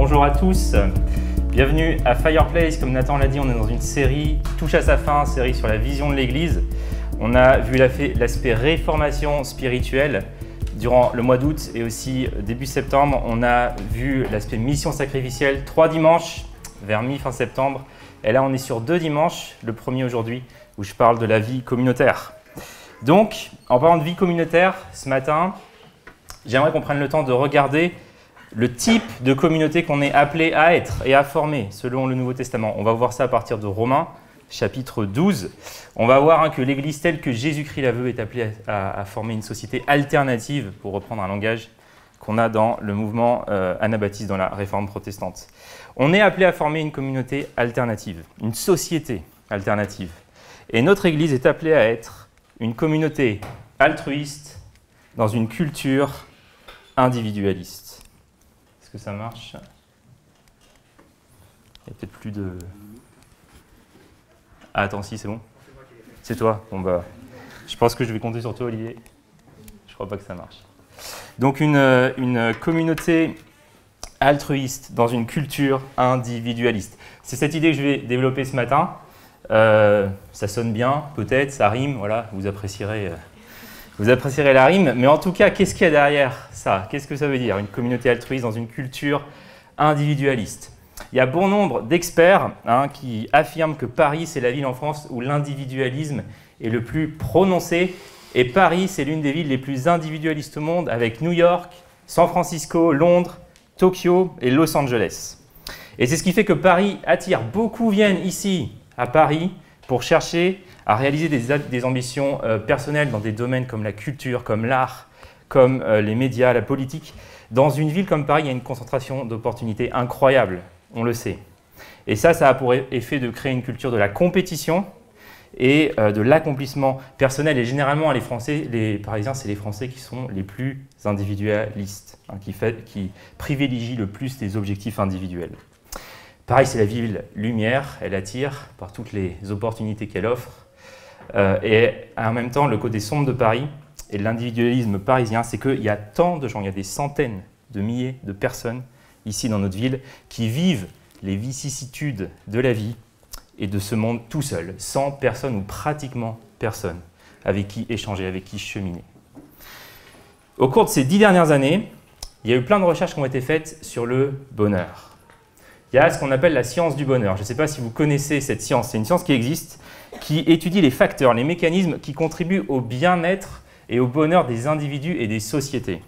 Bonjour à tous, bienvenue à Fireplace. Comme Nathan l'a dit, on est dans une série qui touche à sa fin, série sur la vision de l'Église. On a vu l'aspect réformation spirituelle durant le mois d'août et aussi début septembre. On a vu l'aspect mission sacrificielle, 3 dimanches vers mi-fin septembre. Et là, on est sur 2 dimanches, le premier aujourd'hui, où je parle de la vie communautaire. Donc, en parlant de vie communautaire, ce matin, j'aimerais qu'on prenne le temps de regarder le type de communauté qu'on est appelé à être et à former selon le Nouveau Testament. On va voir ça à partir de Romains, chapitre 12. On va voir que l'Église telle que Jésus-Christ la veut est appelée à former une société alternative, pour reprendre un langage qu'on a dans le mouvement anabaptiste, dans la réforme protestante. On est appelé à former une communauté alternative, une société alternative. Et notre Église est appelée à être une communauté altruiste dans une culture individualiste. Est-ce que ça marche? Il n'y a peut-être plus de... Ah, attends, si, c'est bon? C'est toi? Bon, bah, je pense que je vais compter sur toi, Olivier. Je crois pas que ça marche. Donc, une communauté altruiste dans une culture individualiste. C'est cette idée que je vais développer ce matin. Ça sonne bien, peut-être, ça rime, voilà, vous apprécierez la rime. Mais en tout cas, qu'est-ce qu'il y a derrière ça? Qu'est-ce que ça veut dire, une communauté altruiste dans une culture individualiste? Il y a bon nombre d'experts qui affirment que Paris, c'est la ville en France où l'individualisme est le plus prononcé. Et Paris, c'est l'une des villes les plus individualistes au monde, avec New York, San Francisco, Londres, Tokyo et Los Angeles. Et c'est ce qui fait que Paris attire. Beaucoup viennent ici, à Paris, pour chercher à réaliser des ambitions personnelles dans des domaines comme la culture, comme l'art, comme les médias, la politique. Dans une ville comme Paris, il y a une concentration d'opportunités incroyable, on le sait. Et ça a pour effet de créer une culture de la compétition et de l'accomplissement personnel. Et généralement, les Parisiens, c'est les Français qui sont les plus individualistes, qui privilégient le plus les objectifs individuels. Paris, c'est la ville lumière, elle attire par toutes les opportunités qu'elle offre. Et en même temps, le côté sombre de Paris et de l'individualisme parisien, c'est qu'il y a tant de gens, il y a des centaines de milliers de personnes ici dans notre ville qui vivent les vicissitudes de la vie et de ce monde tout seul, sans personne ou pratiquement personne avec qui échanger, avec qui cheminer. Au cours de ces 10 dernières années, il y a eu plein de recherches qui ont été faites sur le bonheur. Il y a ce qu'on appelle la science du bonheur. Je ne sais pas si vous connaissez cette science. C'est une science qui existe, qui étudie les facteurs, les mécanismes qui contribuent au bien-être et au bonheur des individus et des sociétés.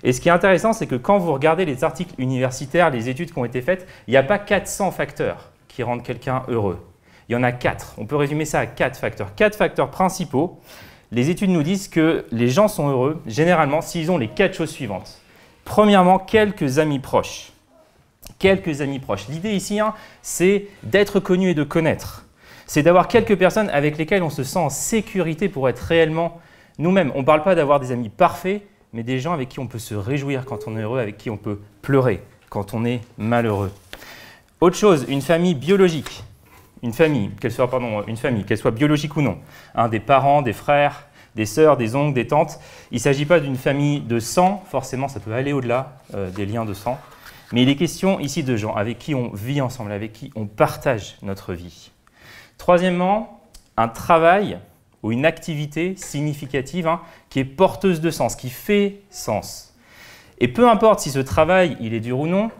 Et ce qui est intéressant, c'est que quand vous regardez les articles universitaires, les études qui ont été faites, il n'y a pas 400 facteurs qui rendent quelqu'un heureux. Il y en a 4. On peut résumer ça à 4 facteurs. 4 facteurs principaux. Les études nous disent que les gens sont heureux, généralement, s'ils ont les 4 choses suivantes. Premièrement, quelques amis proches. Quelques amis proches. L'idée ici, c'est d'être connu et de connaître. C'est d'avoir quelques personnes avec lesquelles on se sent en sécurité pour être réellement nous-mêmes. On ne parle pas d'avoir des amis parfaits, mais des gens avec qui on peut se réjouir quand on est heureux, avec qui on peut pleurer quand on est malheureux. Autre chose, une famille biologique. Une famille, qu'elle soit biologique ou non. Des parents, des frères, des sœurs, des oncles, des tantes. Il ne s'agit pas d'une famille de sang, forcément, ça peut aller au-delà des liens de sang. Mais il est question ici de gens avec qui on vit ensemble, avec qui on partage notre vie. Troisièmement, un travail ou une activité significative qui est porteuse de sens, qui fait sens. Et peu importe si ce travail il est dur ou non,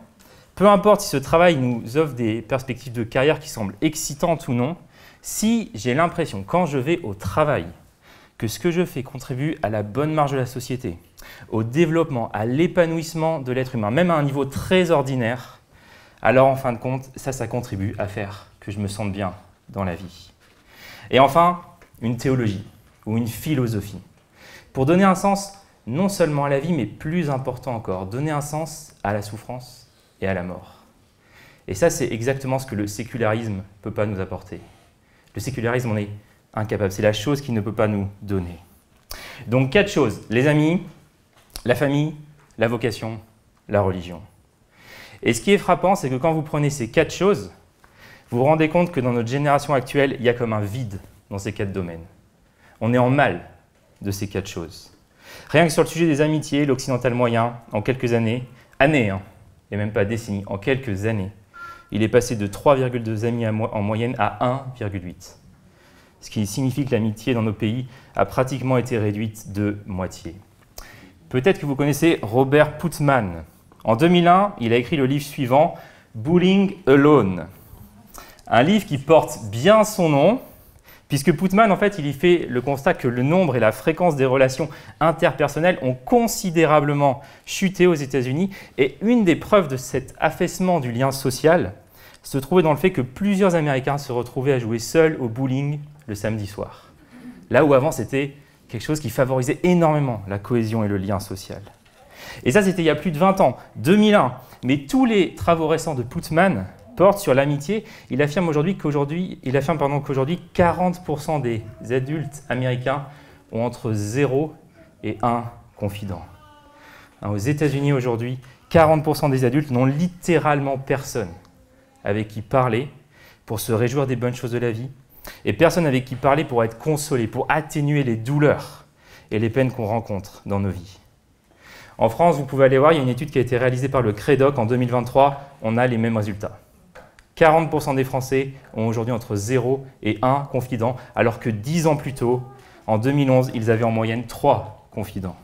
peu importe si ce travail nous offre des perspectives de carrière qui semblent excitantes ou non, si j'ai l'impression, quand je vais au travail, que ce que je fais contribue à la bonne marche de la société, au développement, à l'épanouissement de l'être humain, même à un niveau très ordinaire, alors en fin de compte, ça contribue à faire que je me sente bien dans la vie. Et enfin, une théologie ou une philosophie. Pour donner un sens non seulement à la vie, mais plus important encore, donner un sens à la souffrance et à la mort. Et ça, c'est exactement ce que le sécularisme ne peut pas nous apporter. Le sécularisme, on est incapable. C'est la chose qu'il ne peut pas nous donner. Donc 4 choses. Les amis, la famille, la vocation, la religion. Et ce qui est frappant, c'est que quand vous prenez ces 4 choses, vous vous rendez compte que dans notre génération actuelle, il y a comme un vide dans ces 4 domaines. On est en mal de ces 4 choses. Rien que sur le sujet des amitiés, l'occidental moyen, en quelques années, et même pas décennies, en quelques années, il est passé de 3,2 amis en moyenne à 1,8. Ce qui signifie que l'amitié dans nos pays a pratiquement été réduite de moitié. Peut-être que vous connaissez Robert Putnam. En 2001, il a écrit le livre suivant, Bullying Alone. Un livre qui porte bien son nom, puisque Putnam, en fait, il y fait le constat que le nombre et la fréquence des relations interpersonnelles ont considérablement chuté aux États-Unis. Et une des preuves de cet affaissement du lien social se trouvait dans le fait que plusieurs Américains se retrouvaient à jouer seuls au bowling le samedi soir. Là où avant, c'était quelque chose qui favorisait énormément la cohésion et le lien social. Et ça, c'était il y a plus de 20 ans, 2001. Mais tous les travaux récents de Putnam portent sur l'amitié. Il affirme qu'aujourd'hui, 40% des adultes américains ont entre 0 et 1 confident. Aux États-Unis aujourd'hui, 40% des adultes n'ont littéralement personne avec qui parler pour se réjouir des bonnes choses de la vie, et personne avec qui parler pour être consolé, pour atténuer les douleurs et les peines qu'on rencontre dans nos vies. En France, vous pouvez aller voir, il y a une étude qui a été réalisée par le CREDOC en 2023, on a les mêmes résultats. 40% des Français ont aujourd'hui entre 0 et 1 confident, alors que 10 ans plus tôt, en 2011, ils avaient en moyenne 3 confidents.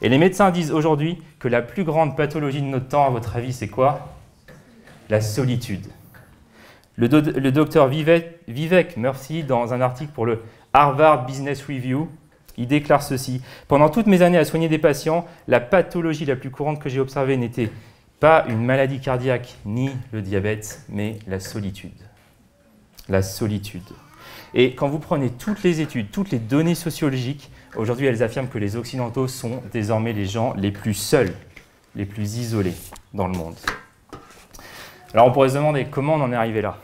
Et les médecins disent aujourd'hui que la plus grande pathologie de notre temps, à votre avis, c'est quoi? La solitude. Le docteur Vivek Murthy, dans un article pour le Harvard Business Review, il déclare ceci. « Pendant toutes mes années à soigner des patients, la pathologie la plus courante que j'ai observée n'était pas une maladie cardiaque ni le diabète, mais la solitude. » La solitude. Et quand vous prenez toutes les études, toutes les données sociologiques, aujourd'hui elles affirment que les Occidentaux sont désormais les gens les plus seuls, les plus isolés dans le monde. Alors on pourrait se demander comment on en est arrivé là.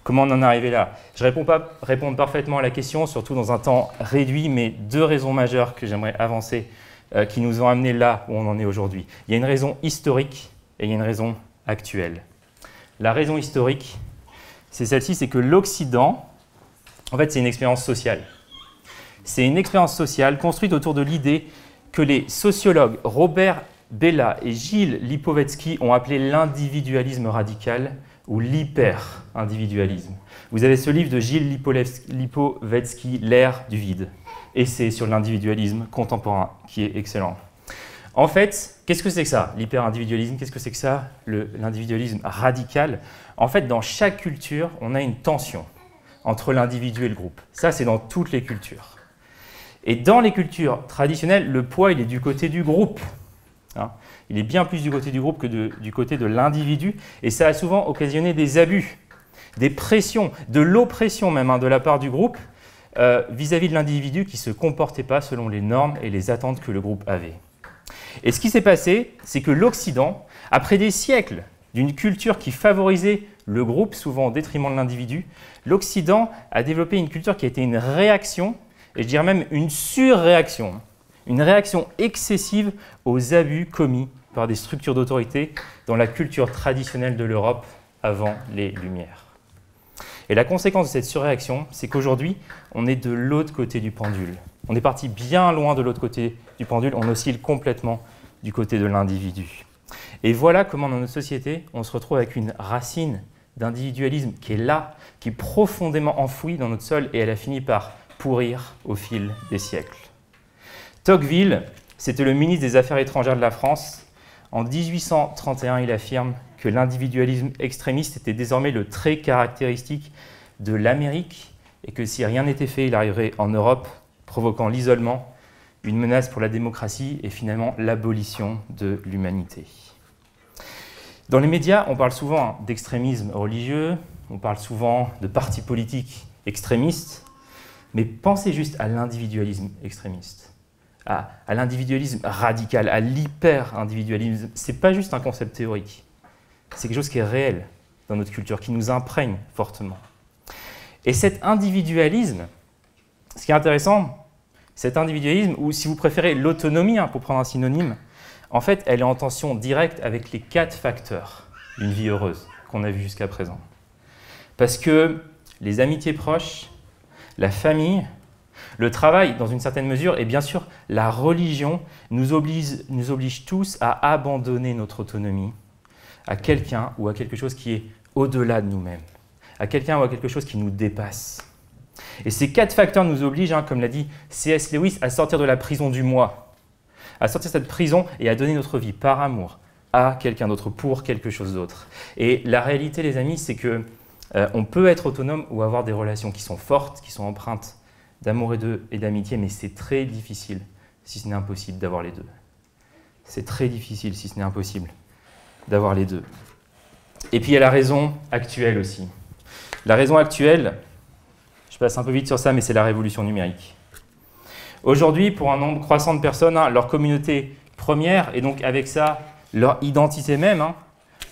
Comment on en est arrivé là? Je ne réponds pas répondre parfaitement à la question, surtout dans un temps réduit, mais deux raisons majeures que j'aimerais avancer qui nous ont amenés là où on en est aujourd'hui. Il y a une raison historique et il y a une raison actuelle. La raison historique, c'est celle-ci, c'est que l'Occident, en fait, c'est une expérience sociale. C'est une expérience sociale construite autour de l'idée que les sociologues Robert Bellah et Gilles Lipovetsky ont appelé l'individualisme radical ou l'hyper-individualisme. Vous avez ce livre de Gilles Lipovetsky, L'ère du vide, essai sur l'individualisme contemporain, qui est excellent. En fait, qu'est-ce que c'est que ça, l'hyper-individualisme? Qu'est-ce que c'est que ça, l'individualisme radical? En fait, dans chaque culture, on a une tension entre l'individu et le groupe. Ça, c'est dans toutes les cultures. Et dans les cultures traditionnelles, le poids, il est du côté du groupe. Il est bien plus du côté du groupe que du côté de l'individu, et ça a souvent occasionné des abus, des pressions, de l'oppression même de la part du groupe vis-à-vis de l'individu qui ne se comportait pas selon les normes et les attentes que le groupe avait. Et ce qui s'est passé, c'est que l'Occident, après des siècles d'une culture qui favorisait le groupe, souvent au détriment de l'individu, l'Occident a développé une culture qui a été une réaction, et je dirais même une surréaction, une réaction excessive aux abus commis par des structures d'autorité dans la culture traditionnelle de l'Europe avant les Lumières. Et la conséquence de cette surréaction, c'est qu'aujourd'hui, on est de l'autre côté du pendule. On est parti bien loin de l'autre côté du pendule, on oscille complètement du côté de l'individu. Et voilà comment dans notre société, on se retrouve avec une racine d'individualisme qui est là, qui est profondément enfouie dans notre sol, et elle a fini par pourrir au fil des siècles. Tocqueville, c'était le ministre des Affaires étrangères de la France. En 1831, il affirme que l'individualisme extrémiste était désormais le trait caractéristique de l'Amérique et que si rien n'était fait, il arriverait en Europe, provoquant l'isolement, une menace pour la démocratie et finalement l'abolition de l'humanité. Dans les médias, on parle souvent d'extrémisme religieux, on parle souvent de partis politiques extrémistes, mais pensez juste à l'individualisme extrémiste. À l'individualisme radical, à l'hyper-individualisme. Ce n'est pas juste un concept théorique, c'est quelque chose qui est réel dans notre culture, qui nous imprègne fortement. Et cet individualisme, ce qui est intéressant, cet individualisme, ou si vous préférez l'autonomie, pour prendre un synonyme, en fait, elle est en tension directe avec les 4 facteurs d'une vie heureuse qu'on a vus jusqu'à présent. Parce que les amitiés proches, la famille, Le travail, dans une certaine mesure, et bien sûr, la religion nous oblige tous à abandonner notre autonomie à quelqu'un ou à quelque chose qui est au-delà de nous-mêmes, à quelqu'un ou à quelque chose qui nous dépasse. Et ces 4 facteurs nous obligent, comme l'a dit C.S. Lewis, à sortir de la prison du moi, à sortir de cette prison et à donner notre vie par amour à quelqu'un d'autre, pour quelque chose d'autre. Et la réalité, les amis, c'est que on peut être autonome ou avoir des relations qui sont fortes, qui sont empreintes d'amour et d'amitié, mais c'est très difficile, si ce n'est impossible, d'avoir les deux. C'est très difficile, si ce n'est impossible, d'avoir les deux. Et puis il y a la raison actuelle aussi. La raison actuelle, je passe un peu vite sur ça, mais c'est la révolution numérique. Aujourd'hui, pour un nombre croissant de personnes, leur communauté première, et donc avec ça, leur identité même,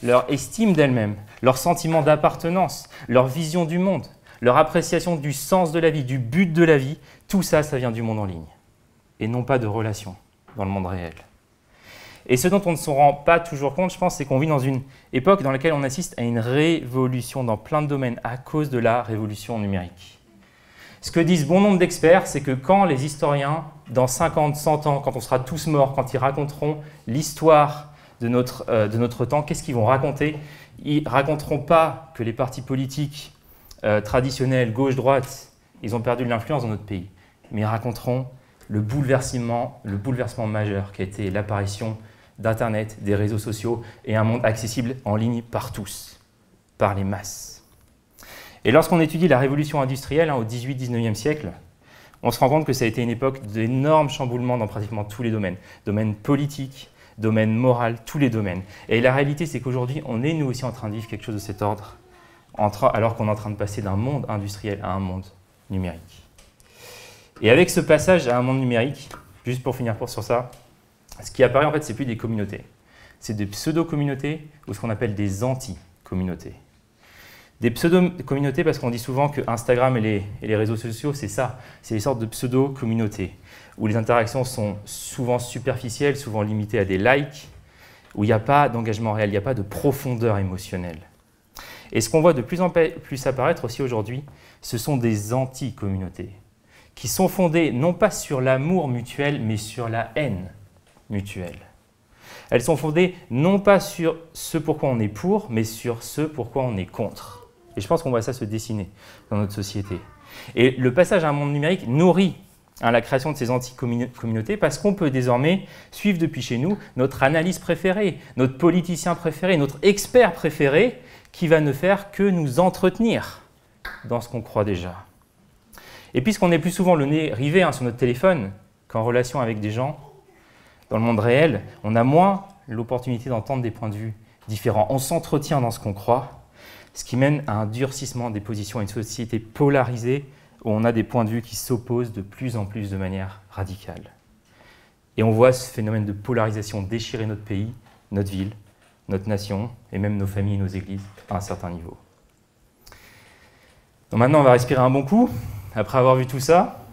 leur estime d'elle-même, leur sentiment d'appartenance, leur vision du monde, leur appréciation du sens de la vie, du but de la vie, tout ça, ça vient du monde en ligne, et non pas de relations dans le monde réel. Et ce dont on ne se rend pas toujours compte, je pense, c'est qu'on vit dans une époque dans laquelle on assiste à une révolution dans plein de domaines à cause de la révolution numérique. Ce que disent bon nombre d'experts, c'est que quand les historiens, dans 50, 100 ans, quand on sera tous morts, quand ils raconteront l'histoire de notre temps, qu'est-ce qu'ils vont raconter? Ils ne raconteront pas que les partis politiques traditionnels, gauche-droite, ils ont perdu de l'influence dans notre pays, mais ils raconteront le bouleversement majeur qui a été l'apparition d'Internet, des réseaux sociaux et un monde accessible en ligne par tous, par les masses. Et lorsqu'on étudie la révolution industrielle au 18-19e siècle, on se rend compte que ça a été une époque d'énormes chamboulements dans pratiquement tous les domaines. Domaine politique, domaine moral, tous les domaines. Et la réalité, c'est qu'aujourd'hui, on est nous aussi en train de vivre quelque chose de cet ordre, alors qu'on est en train de passer d'un monde industriel à un monde numérique. Et avec ce passage à un monde numérique, juste pour finir sur ça, ce qui apparaît en fait, c'est plus des communautés. C'est des pseudo-communautés ou ce qu'on appelle des anti-communautés. Des pseudo-communautés parce qu'on dit souvent que Instagram et les réseaux sociaux, c'est ça. C'est des sortes de pseudo-communautés où les interactions sont souvent superficielles, souvent limitées à des likes, où il n'y a pas d'engagement réel, il n'y a pas de profondeur émotionnelle. Et ce qu'on voit de plus en plus apparaître aussi aujourd'hui, ce sont des anti-communautés qui sont fondées non pas sur l'amour mutuel, mais sur la haine mutuelle. Elles sont fondées non pas sur ce pourquoi on est pour, mais sur ce pourquoi on est contre. Et je pense qu'on voit ça se dessiner dans notre société. Et le passage à un monde numérique nourrit la création de ces anti-communautés parce qu'on peut désormais suivre depuis chez nous notre analyse préférée, notre politicien préféré, notre expert préféré qui va ne faire que nous entretenir dans ce qu'on croit déjà. Et puisqu'on est plus souvent le nez rivé sur notre téléphone qu'en relation avec des gens, dans le monde réel, on a moins l'opportunité d'entendre des points de vue différents. On s'entretient dans ce qu'on croit, ce qui mène à un durcissement des positions, à une société polarisée où on a des points de vue qui s'opposent de plus en plus de manière radicale. Et on voit ce phénomène de polarisation déchirer notre pays, notre ville, notre nation et même nos familles et nos églises à un certain niveau. Donc maintenant, on va respirer un bon coup après avoir vu tout ça,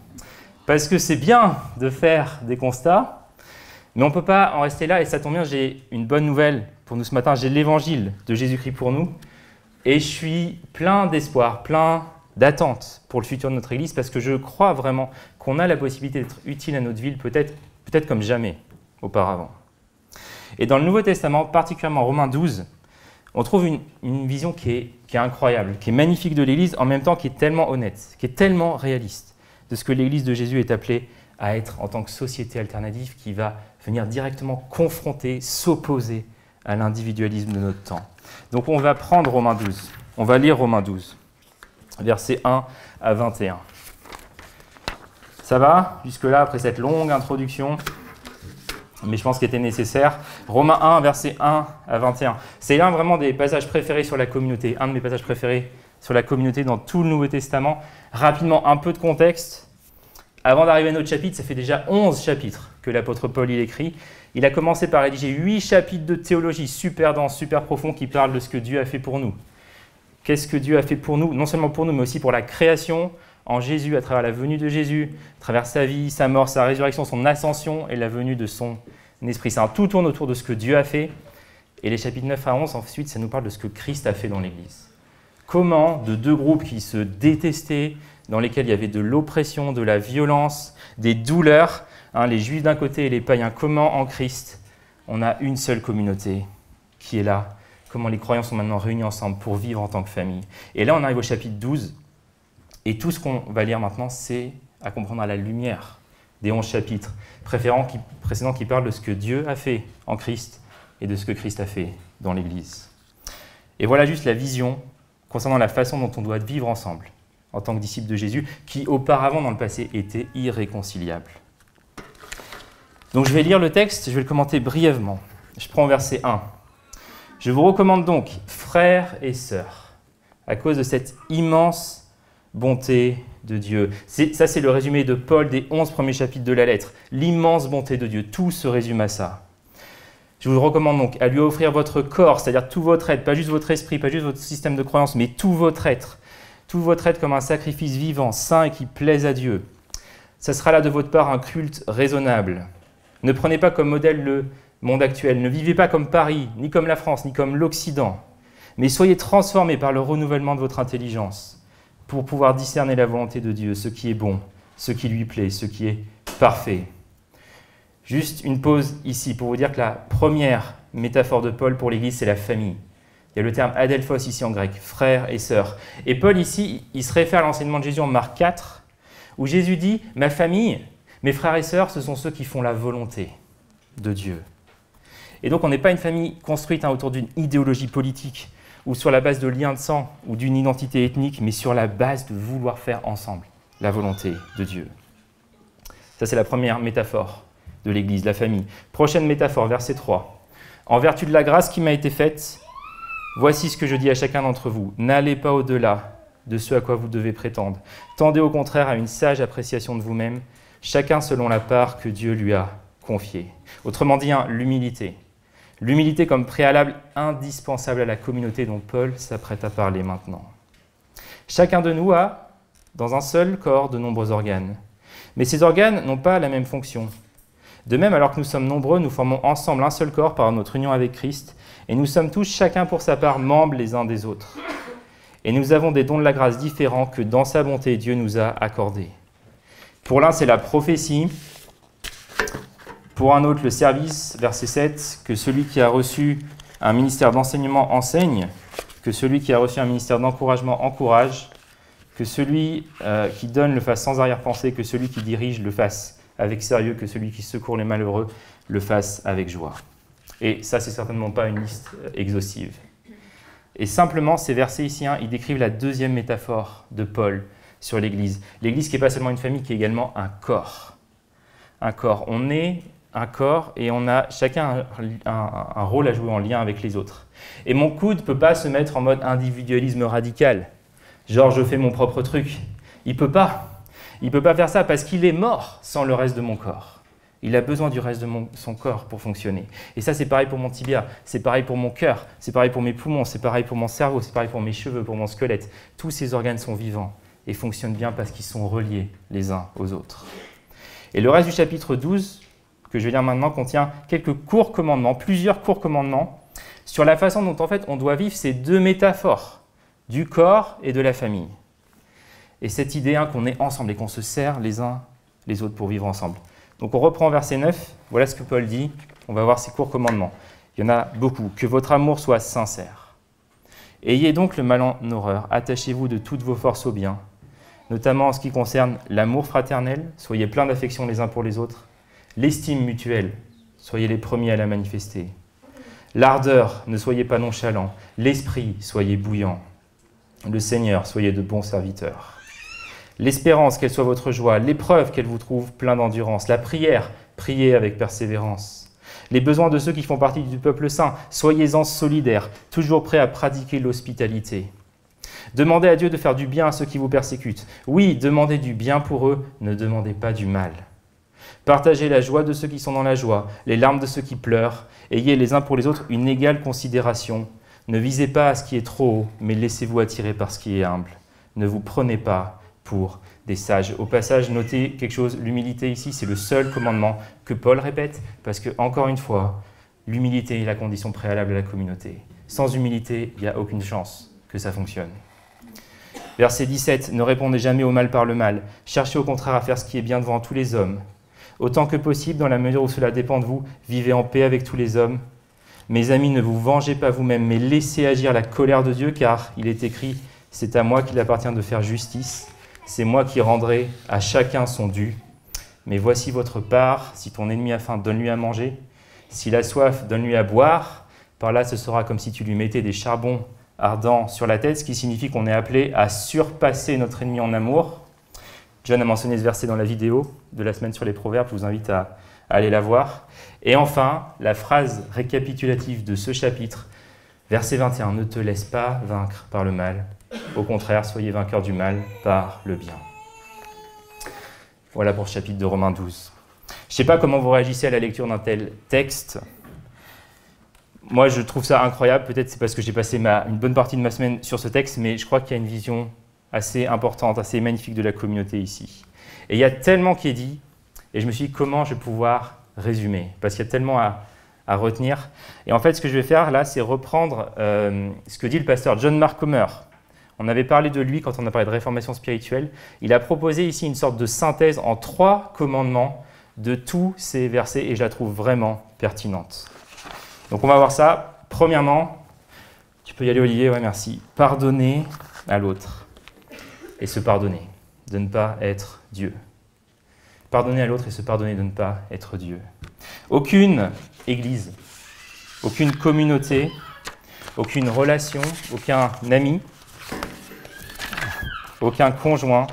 parce que c'est bien de faire des constats, mais on ne peut pas en rester là, et ça tombe bien, j'ai une bonne nouvelle pour nous ce matin, j'ai l'évangile de Jésus-Christ pour nous, et je suis plein d'espoir, plein d'attente pour le futur de notre Église, parce que je crois vraiment qu'on a la possibilité d'être utile à notre ville, peut-être comme jamais auparavant. Et dans le Nouveau Testament, particulièrement Romains 12, on trouve une vision qui est incroyable, qui est magnifique de l'Église, en même temps qui est tellement honnête, qui est tellement réaliste de ce que l'Église de Jésus est appelée à être en tant que société alternative qui va venir directement confronter, s'opposer à l'individualisme de notre temps. Donc on va prendre Romains 12, on va lire Romains 12, versets 1 à 21. Ça va jusque-là, après cette longue introduction, mais je pense qu'il était nécessaire. Romains 1, versets 1 à 21. C'est l'un vraiment des passages préférés sur la communauté, un de mes passages préférés sur la communauté dans tout le Nouveau Testament. Rapidement, un peu de contexte. Avant d'arriver à notre chapitre, ça fait déjà 11 chapitres que l'apôtre Paul écrit. Il a commencé par rédiger 8 chapitres de théologie super denses, super profonds, qui parlent de ce que Dieu a fait pour nous. Qu'est-ce que Dieu a fait pour nous? Non seulement pour nous, mais aussi pour la création, en Jésus, à travers la venue de Jésus, à travers sa vie, sa mort, sa résurrection, son ascension et la venue de son Esprit Saint. Tout tourne autour de ce que Dieu a fait. Et les chapitres 9 à 11, ensuite, ça nous parle de ce que Christ a fait dans l'Église. Comment, de deux groupes qui se détestaient, dans lesquels il y avait de l'oppression, de la violence, des douleurs, les Juifs d'un côté et les païens. Comment en Christ, on a une seule communauté qui est là? Comment les croyants sont maintenant réunis ensemble pour vivre en tant que famille? Et là, on arrive au chapitre 12, et tout ce qu'on va lire maintenant, c'est à comprendre à la lumière des 11 chapitres précédents qui parlent de ce que Dieu a fait en Christ et de ce que Christ a fait dans l'Église. Et voilà juste la vision concernant la façon dont on doit vivre ensemble en tant que disciples de Jésus, qui auparavant dans le passé étaient irréconciliables. Donc je vais lire le texte, je vais le commenter brièvement. Je prends verset 1. « Je vous recommande donc, frères et sœurs, à cause de cette immense bonté de Dieu. » Ça, c'est le résumé de Paul des 11 premiers chapitres de la lettre. L'immense bonté de Dieu, tout se résume à ça. Je vous recommande donc à lui offrir votre corps, c'est-à-dire tout votre être, pas juste votre esprit, pas juste votre système de croyance, mais tout votre être comme un sacrifice vivant, saint et qui plaise à Dieu. Ça sera là de votre part un culte raisonnable. Ne prenez pas comme modèle le monde actuel, ne vivez pas comme Paris, ni comme la France, ni comme l'Occident, mais soyez transformés par le renouvellement de votre intelligence pour pouvoir discerner la volonté de Dieu, ce qui est bon, ce qui lui plaît, ce qui est parfait. Juste une pause ici pour vous dire que la première métaphore de Paul pour l'Église, c'est la famille. Il y a le terme adelphos ici en grec, frères et sœurs. Et Paul ici, il se réfère à l'enseignement de Jésus en Marc 4, où Jésus dit « Ma famille, mes frères et sœurs, ce sont ceux qui font la volonté de Dieu. » Et donc on n'est pas une famille construite autour d'une idéologie politique ou sur la base de liens de sang ou d'une identité ethnique, mais sur la base de vouloir faire ensemble la volonté de Dieu. Ça, c'est la première métaphore de l'Église, la famille. Prochaine métaphore, verset 3. « En vertu de la grâce qui m'a été faite, voici ce que je dis à chacun d'entre vous. N'allez pas au-delà de ce à quoi vous devez prétendre. Tendez au contraire à une sage appréciation de vous-même, chacun selon la part que Dieu lui a confiée. » Autrement dit, l'humilité. L'humilité comme préalable indispensable à la communauté dont Paul s'apprête à parler maintenant. Chacun de nous a, dans un seul corps, de nombreux organes. Mais ces organes n'ont pas la même fonction. De même, alors que nous sommes nombreux, nous formons ensemble un seul corps par notre union avec Christ, et nous sommes tous, chacun pour sa part, membres les uns des autres. Et nous avons des dons de la grâce différents que, dans sa bonté, Dieu nous a accordés. Pour l'un, c'est la prophétie. Pour un autre, le service, verset 7, que celui qui a reçu un ministère d'enseignement enseigne, que celui qui a reçu un ministère d'encouragement encourage, que celui qui donne le fasse sans arrière-pensée, que celui qui dirige le fasse avec sérieux, que celui qui secourt les malheureux le fasse avec joie. Et ça, c'est certainement pas une liste exhaustive. Et simplement, ces versets ici, ils décrivent la deuxième métaphore de Paul sur l'Église. L'Église qui n'est pas seulement une famille, qui est également un corps. Un corps. On est un corps et on a chacun un rôle à jouer en lien avec les autres. Et mon coude ne peut pas se mettre en mode individualisme radical. Genre, je fais mon propre truc. Il ne peut pas. Il ne peut pas faire ça parce qu'il est mort sans le reste de mon corps. Il a besoin du reste de son corps pour fonctionner. Et ça, c'est pareil pour mon tibia, c'est pareil pour mon cœur, c'est pareil pour mes poumons, c'est pareil pour mon cerveau, c'est pareil pour mes cheveux, pour mon squelette. Tous ces organes sont vivants et fonctionnent bien parce qu'ils sont reliés les uns aux autres. Et le reste du chapitre 12, que je vais lire maintenant, contient quelques courts commandements, plusieurs courts commandements, sur la façon dont en fait on doit vivre ces deux métaphores, du corps et de la famille. Et cette idée qu'on est ensemble et qu'on se sert les uns les autres pour vivre ensemble. Donc on reprend verset 9, voilà ce que Paul dit, on va voir ces courts commandements. Il y en a beaucoup. « Que votre amour soit sincère. Ayez donc le mal en horreur, attachez-vous de toutes vos forces au bien, notamment en ce qui concerne l'amour fraternel, soyez pleins d'affection les uns pour les autres, l'estime mutuelle, soyez les premiers à la manifester, l'ardeur, ne soyez pas nonchalants, l'esprit, soyez bouillants, le Seigneur, soyez de bons serviteurs. L'espérance, qu'elle soit votre joie, l'épreuve, qu'elle vous trouve plein d'endurance, la prière, priez avec persévérance. Les besoins de ceux qui font partie du peuple saint, soyez-en solidaires, toujours prêts à pratiquer l'hospitalité. Demandez à Dieu de faire du bien à ceux qui vous persécutent. Oui, demandez du bien pour eux, ne demandez pas du mal. Partagez la joie de ceux qui sont dans la joie, les larmes de ceux qui pleurent. Ayez les uns pour les autres une égale considération. Ne visez pas à ce qui est trop haut, mais laissez-vous attirer par ce qui est humble. Ne vous prenez pas pour des sages. Au passage, notez quelque chose, l'humilité ici, c'est le seul commandement que Paul répète, parce que, encore une fois, l'humilité est la condition préalable à la communauté. Sans humilité, il n'y a aucune chance que ça fonctionne. Verset 17, ne répondez jamais au mal par le mal. Cherchez au contraire à faire ce qui est bien devant tous les hommes. Autant que possible, dans la mesure où cela dépend de vous, vivez en paix avec tous les hommes. Mes amis, ne vous vengez pas vous-même, mais laissez agir la colère de Dieu, car il est écrit, c'est à moi qu'il appartient de faire justice. C'est moi qui rendrai à chacun son dû. Mais voici votre part, si ton ennemi a faim, donne-lui à manger. S'il a soif, donne-lui à boire. Par là, ce sera comme si tu lui mettais des charbons ardents sur la tête, ce qui signifie qu'on est appelé à surpasser notre ennemi en amour. John a mentionné ce verset dans la vidéo de la semaine sur les proverbes, je vous invite à aller la voir. Et enfin, la phrase récapitulative de ce chapitre, verset 21, ne te laisse pas vaincre par le mal. Au contraire, soyez vainqueurs du mal par le bien. Voilà pour le chapitre de Romains 12. Je ne sais pas comment vous réagissez à la lecture d'un tel texte. Moi, je trouve ça incroyable. Peut-être c'est parce que j'ai passé une bonne partie de ma semaine sur ce texte, mais je crois qu'il y a une vision assez importante, assez magnifique de la communauté ici. Et il y a tellement qui est dit, et je me suis dit comment je vais pouvoir résumer, parce qu'il y a tellement à retenir. Et en fait, ce que je vais faire là, c'est reprendre ce que dit le pasteur John Mark Comer. On avait parlé de lui quand on a parlé de réformation spirituelle. Il a proposé ici une sorte de synthèse en 3 commandements de tous ces versets, et je la trouve vraiment pertinente. Donc on va voir ça. Premièrement, tu peux y aller Olivier, ouais merci. Pardonner à l'autre et se pardonner, de ne pas être Dieu. Pardonner à l'autre et se pardonner de ne pas être Dieu. Aucune église, aucune communauté, aucune relation, aucun ami, aucun conjoint,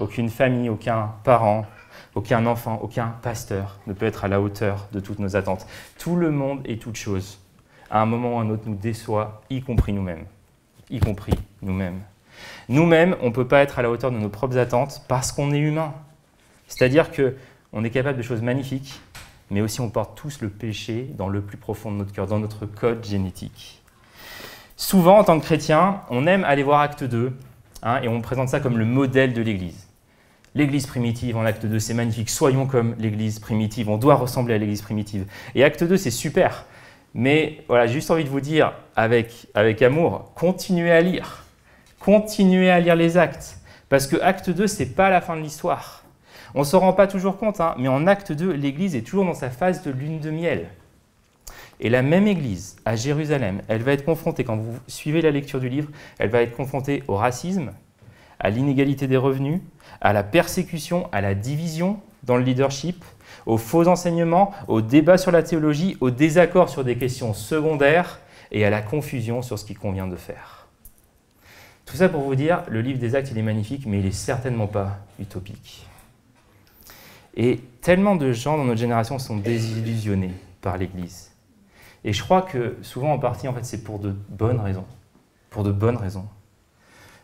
aucune famille, aucun parent, aucun enfant, aucun pasteur ne peut être à la hauteur de toutes nos attentes. Tout le monde et toute chose, à un moment ou à un autre, nous déçoit, y compris nous-mêmes. Y compris nous-mêmes. Nous-mêmes, on ne peut pas être à la hauteur de nos propres attentes parce qu'on est humain. C'est-à-dire qu'on est capable de choses magnifiques, mais aussi on porte tous le péché dans le plus profond de notre cœur, dans notre code génétique. Souvent, en tant que chrétien, on aime aller voir Acte 2, et on présente ça comme le modèle de l'Église. L'Église primitive en Acte 2, c'est magnifique. Soyons comme l'Église primitive. On doit ressembler à l'Église primitive. Et Acte 2, c'est super. Mais voilà, j'ai juste envie de vous dire, avec amour, continuez à lire. Continuez à lire les actes. Parce que Acte 2, ce n'est pas la fin de l'histoire. On ne s'en rend pas toujours compte, mais en Acte 2, l'Église est toujours dans sa phase de lune de miel. Et la même Église, à Jérusalem, elle va être confrontée, quand vous suivez la lecture du livre, elle va être confrontée au racisme, à l'inégalité des revenus, à la persécution, à la division dans le leadership, aux faux enseignements, aux débats sur la théologie, aux désaccords sur des questions secondaires et à la confusion sur ce qu'il convient de faire. Tout ça pour vous dire, le livre des Actes, il est magnifique, mais il n'est certainement pas utopique. Et tellement de gens dans notre génération sont désillusionnés par l'Église. Et je crois que souvent, en partie, en fait, c'est pour de bonnes raisons. Pour de bonnes raisons.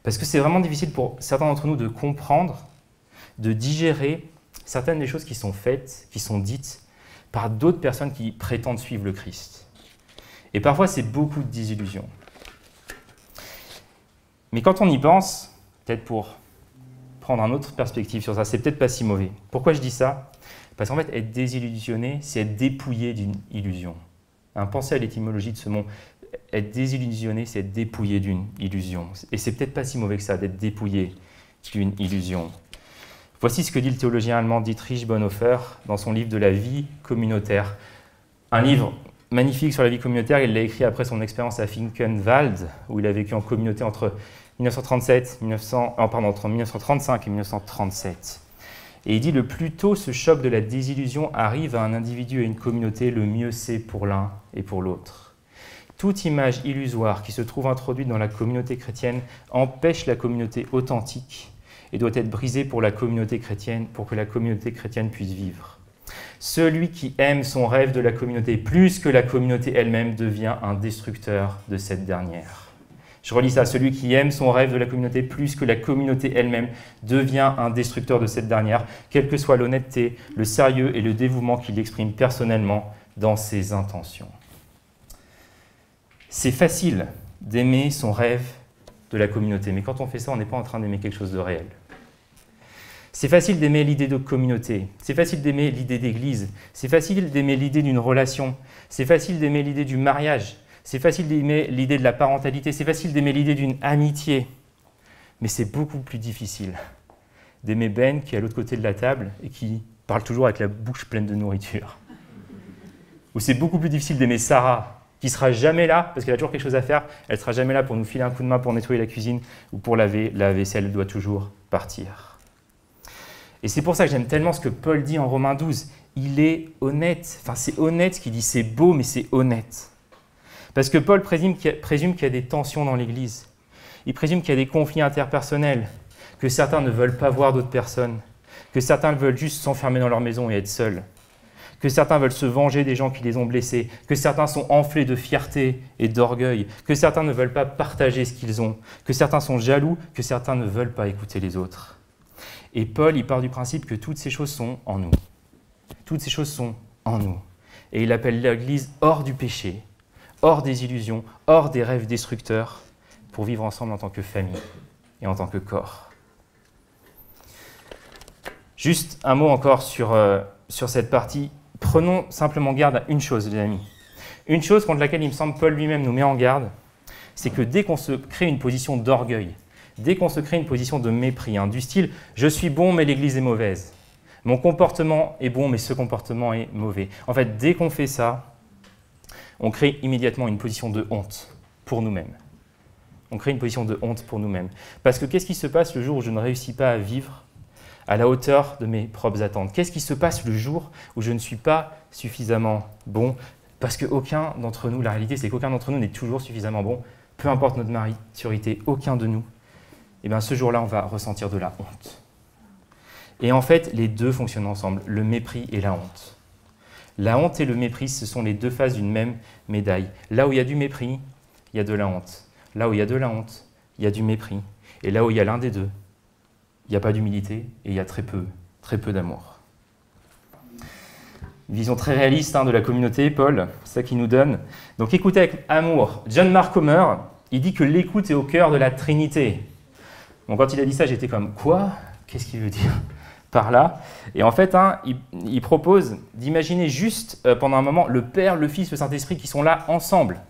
Parce que c'est vraiment difficile pour certains d'entre nous de comprendre, de digérer certaines des choses qui sont faites, qui sont dites par d'autres personnes qui prétendent suivre le Christ. Et parfois, c'est beaucoup de désillusion. Mais quand on y pense, peut-être pour prendre une autre perspective sur ça, c'est peut-être pas si mauvais. Pourquoi je dis ça? Parce qu'en fait, être désillusionné, c'est être dépouillé d'une illusion. Pensez à l'étymologie de ce mot. Être désillusionné, c'est être dépouillé d'une illusion. Et c'est peut-être pas si mauvais que ça, d'être dépouillé d'une illusion. Voici ce que dit le théologien allemand Dietrich Bonhoeffer dans son livre de la vie communautaire. Un livre magnifique sur la vie communautaire, il l'a écrit après son expérience à Finkenwald, où il a vécu en communauté entre 1935 et 1937. Et il dit, le plus tôt ce choc de la désillusion arrive à un individu et une communauté, le mieux c'est pour l'un et pour l'autre. Toute image illusoire qui se trouve introduite dans la communauté chrétienne empêche la communauté authentique et doit être brisée pour la communauté chrétienne, pour que la communauté chrétienne puisse vivre. Celui qui aime son rêve de la communauté plus que la communauté elle-même devient un destructeur de cette dernière. Je relis ça, celui qui aime son rêve de la communauté plus que la communauté elle-même devient un destructeur de cette dernière, quelle que soit l'honnêteté, le sérieux et le dévouement qu'il exprime personnellement dans ses intentions. C'est facile d'aimer son rêve de la communauté, mais quand on fait ça, on n'est pas en train d'aimer quelque chose de réel. C'est facile d'aimer l'idée de communauté, c'est facile d'aimer l'idée d'église, c'est facile d'aimer l'idée d'une relation, c'est facile d'aimer l'idée du mariage, c'est facile d'aimer l'idée de la parentalité, c'est facile d'aimer l'idée d'une amitié. Mais c'est beaucoup plus difficile d'aimer Ben qui est à l'autre côté de la table et qui parle toujours avec la bouche pleine de nourriture. Ou c'est beaucoup plus difficile d'aimer Sarah, qui ne sera jamais là, parce qu'elle a toujours quelque chose à faire, elle ne sera jamais là pour nous filer un coup de main pour nettoyer la cuisine ou pour laver la vaisselle, elle doit toujours partir. Et c'est pour ça que j'aime tellement ce que Paul dit en Romains 12. Il est honnête, enfin c'est honnête ce qu'il dit, c'est beau mais c'est honnête. Parce que Paul présume qu'il y a des tensions dans l'Église. Il présume qu'il y a des conflits interpersonnels, que certains ne veulent pas voir d'autres personnes, que certains veulent juste s'enfermer dans leur maison et être seuls, que certains veulent se venger des gens qui les ont blessés, que certains sont enflés de fierté et d'orgueil, que certains ne veulent pas partager ce qu'ils ont, que certains sont jaloux, que certains ne veulent pas écouter les autres. Et Paul, il part du principe que toutes ces choses sont en nous. Toutes ces choses sont en nous. Et il appelle l'Église hors du péché, hors des illusions, hors des rêves destructeurs, pour vivre ensemble en tant que famille et en tant que corps. Juste un mot encore sur cette partie. Prenons simplement garde à une chose, les amis. Une chose contre laquelle il me semble Paul lui-même nous met en garde, c'est que dès qu'on se crée une position d'orgueil, dès qu'on se crée une position de mépris, du style « je suis bon mais l'Église est mauvaise », mon comportement est bon mais ce comportement est mauvais. En fait, dès qu'on fait ça, on crée immédiatement une position de honte pour nous-mêmes. On crée une position de honte pour nous-mêmes. Parce que qu'est-ce qui se passe le jour où je ne réussis pas à vivre à la hauteur de mes propres attentes? Qu'est-ce qui se passe le jour où je ne suis pas suffisamment bon? Parce qu'aucun d'entre nous, la réalité c'est qu'aucun d'entre nous n'est toujours suffisamment bon, peu importe notre maturité, aucun de nous. Et bien ce jour-là, on va ressentir de la honte. Et en fait, les deux fonctionnent ensemble, le mépris et la honte. La honte et le mépris, ce sont les deux faces d'une même médaille. Là où il y a du mépris, il y a de la honte. Là où il y a de la honte, il y a du mépris. Et là où il y a l'un des deux, il n'y a pas d'humilité et il y a très peu d'amour. Une vision très réaliste de la communauté, Paul, c'est ça qu'il nous donne. Donc écoutez avec amour. John Mark Comer, il dit que l'écoute est au cœur de la Trinité. Bon, quand il a dit ça, j'étais comme, quoi? Qu'est-ce qu'il veut dire par là? Et en fait, il propose d'imaginer juste pendant un moment le Père, le Fils, le Saint-Esprit qui sont là ensemble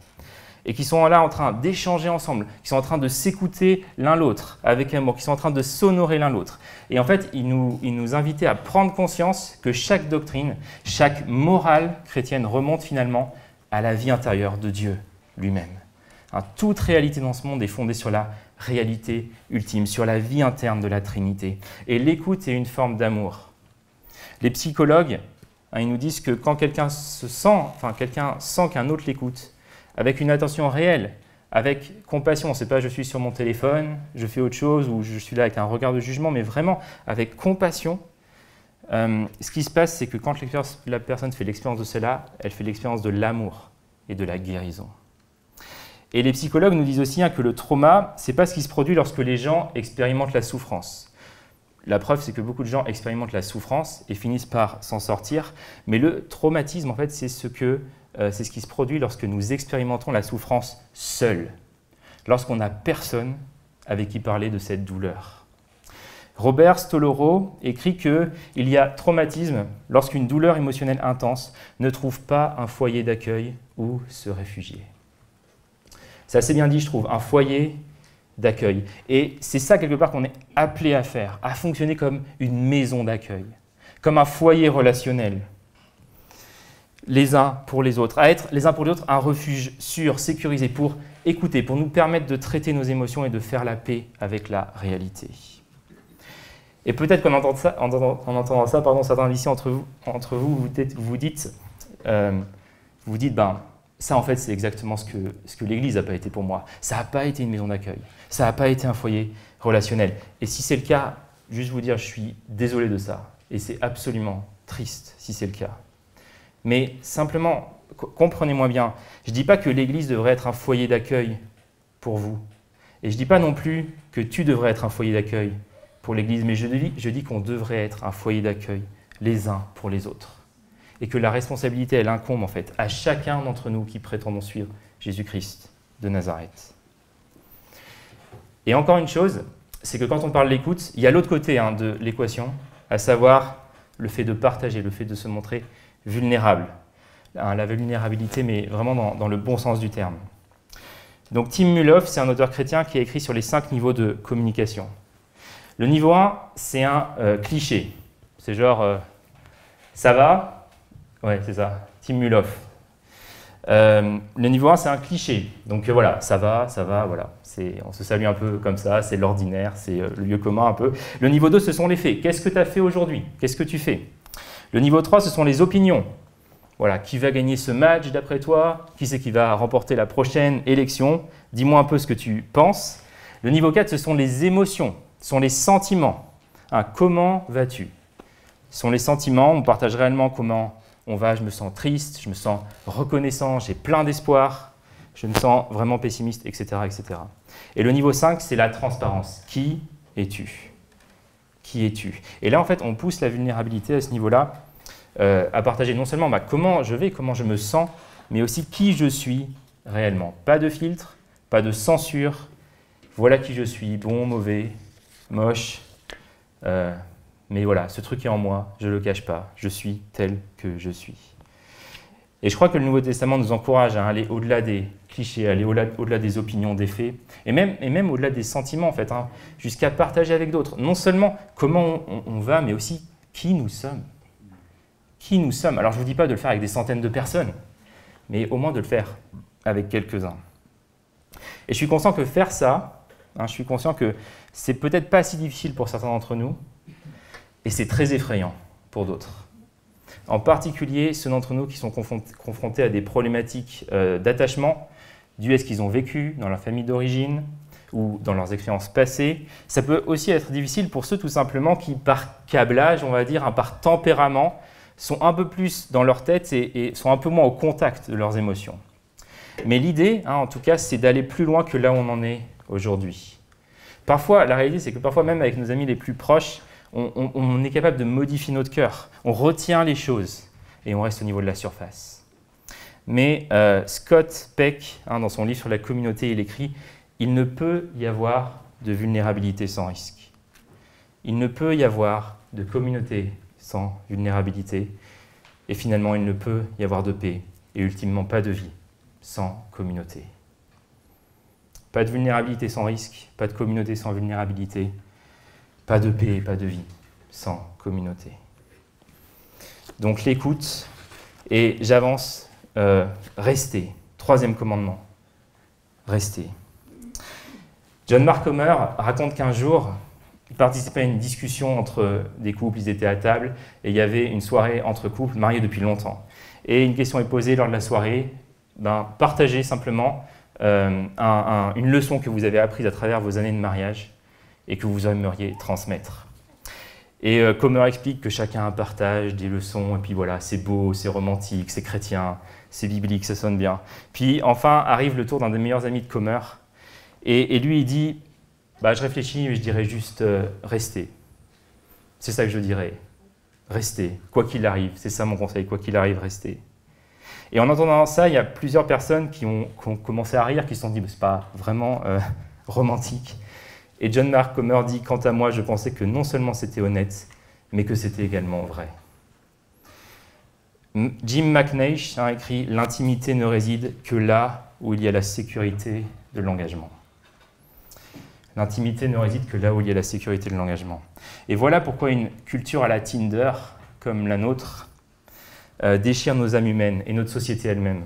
et qui sont là en train d'échanger ensemble, qui sont en train de s'écouter l'un l'autre avec amour, qui sont en train de s'honorer l'un l'autre. Et en fait, il nous invitait à prendre conscience que chaque doctrine, chaque morale chrétienne remonte finalement à la vie intérieure de Dieu lui-même. Toute réalité dans ce monde est fondée sur la réalité ultime, sur la vie interne de la Trinité. Et l'écoute est une forme d'amour. Les psychologues, ils nous disent que quand quelqu'un sent qu'un autre l'écoute, avec une attention réelle, avec compassion, c'est pas je suis sur mon téléphone, je fais autre chose, ou je suis là avec un regard de jugement, mais vraiment avec compassion, ce qui se passe, c'est que quand la personne fait l'expérience de cela, elle fait l'expérience de l'amour et de la guérison. Et les psychologues nous disent aussi que le trauma, ce n'est pas ce qui se produit lorsque les gens expérimentent la souffrance. La preuve, c'est que beaucoup de gens expérimentent la souffrance et finissent par s'en sortir. Mais le traumatisme, en fait, c'est ce qui se produit lorsque nous expérimentons la souffrance seuls, lorsqu'on n'a personne avec qui parler de cette douleur. Robert Stoloro écrit qu'il y a traumatisme lorsqu'une douleur émotionnelle intense ne trouve pas un foyer d'accueil où se réfugier. C'est assez bien dit, je trouve, un foyer d'accueil. Et c'est ça, quelque part, qu'on est appelé à faire, à fonctionner comme une maison d'accueil, comme un foyer relationnel, les uns pour les autres, à être les uns pour les autres un refuge sûr, sécurisé, pour écouter, pour nous permettre de traiter nos émotions et de faire la paix avec la réalité. Et peut-être qu'en entendant ça, certains ici entre vous, vous dites, ça, en fait, c'est exactement ce que l'Église n'a pas été pour moi. Ça n'a pas été une maison d'accueil. Ça n'a pas été un foyer relationnel. Et si c'est le cas, juste vous dire, je suis désolé de ça. Et c'est absolument triste si c'est le cas. Mais simplement, comprenez-moi bien, je ne dis pas que l'Église devrait être un foyer d'accueil pour vous. Et je ne dis pas non plus que tu devrais être un foyer d'accueil pour l'Église, mais je dis qu'on devrait être un foyer d'accueil les uns pour les autres. Et que la responsabilité, elle incombe en fait à chacun d'entre nous qui prétendons suivre Jésus-Christ de Nazareth. Et encore une chose, c'est que quand on parle d'écoute, il y a l'autre côté de l'équation, à savoir le fait de partager, le fait de se montrer vulnérable. La vulnérabilité, mais vraiment dans le bon sens du terme. Donc Tim Mulhoff, c'est un auteur chrétien qui a écrit sur les 5 niveaux de communication. Le niveau 1, c'est un cliché. C'est genre, ça va? Ouais, c'est ça, Tim Mulhoff. Le niveau 1, c'est un cliché. Donc voilà, ça va, voilà. On se salue un peu comme ça, c'est l'ordinaire, c'est le lieu commun un peu. Le niveau 2, ce sont les faits. Qu'est-ce que tu as fait aujourd'hui? Qu'est-ce que tu fais? Le niveau 3, ce sont les opinions. Voilà, qui va gagner ce match d'après toi? Qui c'est qui va remporter la prochaine élection? Dis-moi un peu ce que tu penses. Le niveau 4, ce sont les émotions, ce sont les sentiments. Hein, comment vas-tu? Ce sont les sentiments, on partage réellement comment on va, je me sens triste, je me sens reconnaissant, j'ai plein d'espoir, je me sens vraiment pessimiste, etc., etc. Et le niveau 5, c'est la transparence. Qui es-tu? Qui es-tu? Et là, en fait, on pousse la vulnérabilité à ce niveau-là, à partager non seulement comment je vais, comment je me sens, mais aussi qui je suis réellement. Pas de filtre, pas de censure. Voilà qui je suis, bon, mauvais, moche. Mais voilà, ce truc est en moi, je ne le cache pas. Je suis tel que je suis. Et je crois que le Nouveau Testament nous encourage à aller au-delà des clichés, à aller au-delà des opinions, des faits, et même au-delà des sentiments, en fait, hein, jusqu'à partager avec d'autres. Non seulement comment on va, mais aussi qui nous sommes. Qui nous sommes. Alors, je ne vous dis pas de le faire avec des centaines de personnes, mais au moins de le faire avec quelques-uns. Et je suis conscient que faire ça, hein, je suis conscient que c'est peut-être pas si difficile pour certains d'entre nous, et c'est très effrayant pour d'autres. En particulier, ceux d'entre nous qui sont confrontés à des problématiques d'attachement dues à ce qu'ils ont vécu dans leur famille d'origine ou dans leurs expériences passées. Ça peut aussi être difficile pour ceux tout simplement qui, par câblage, on va dire, hein, par tempérament, sont un peu plus dans leur tête et sont un peu moins au contact de leurs émotions. Mais l'idée, hein, en tout cas, c'est d'aller plus loin que là où on en est aujourd'hui. Parfois, la réalité, c'est que parfois, même avec nos amis les plus proches, on est capable de modifier notre cœur. On retient les choses et on reste au niveau de la surface. Mais Scott Peck, hein, dans son livre sur la communauté, il écrit « Il ne peut y avoir de vulnérabilité sans risque. Il ne peut y avoir de communauté sans vulnérabilité. Et finalement, il ne peut y avoir de paix et ultimement pas de vie sans communauté. » Pas de vulnérabilité sans risque, pas de communauté sans vulnérabilité, pas de paix et pas de vie sans communauté. Donc l'écoute, et j'avance, rester. 3e commandement, rester. John Mark Comer raconte qu'un jour, il participait à une discussion entre des couples, ils étaient à table, et il y avait une soirée entre couples mariés depuis longtemps. Et une question est posée lors de la soirée, partagez simplement une leçon que vous avez apprise à travers vos années de mariage et que vous aimeriez transmettre. Et Comer explique que chacun partage des leçons, et puis voilà, c'est beau, c'est romantique, c'est chrétien, c'est biblique, ça sonne bien. Puis enfin arrive le tour d'un des meilleurs amis de Comer, et lui il dit « Je réfléchis, mais je dirais juste restez. C'est ça que je dirais, restez, quoi qu'il arrive, c'est ça mon conseil, quoi qu'il arrive, restez. » Et en entendant ça, il y a plusieurs personnes qui ont commencé à rire, qui se sont dit « c'est pas vraiment romantique ». Et John Mark Comer dit « Quant à moi, je pensais que non seulement c'était honnête, mais que c'était également vrai. » Jim McNeish a écrit « L'intimité ne réside que là où il y a la sécurité de l'engagement. » L'intimité ne réside que là où il y a la sécurité de l'engagement. Et voilà pourquoi une culture à la Tinder, comme la nôtre, déchire nos âmes humaines et notre société elle-même.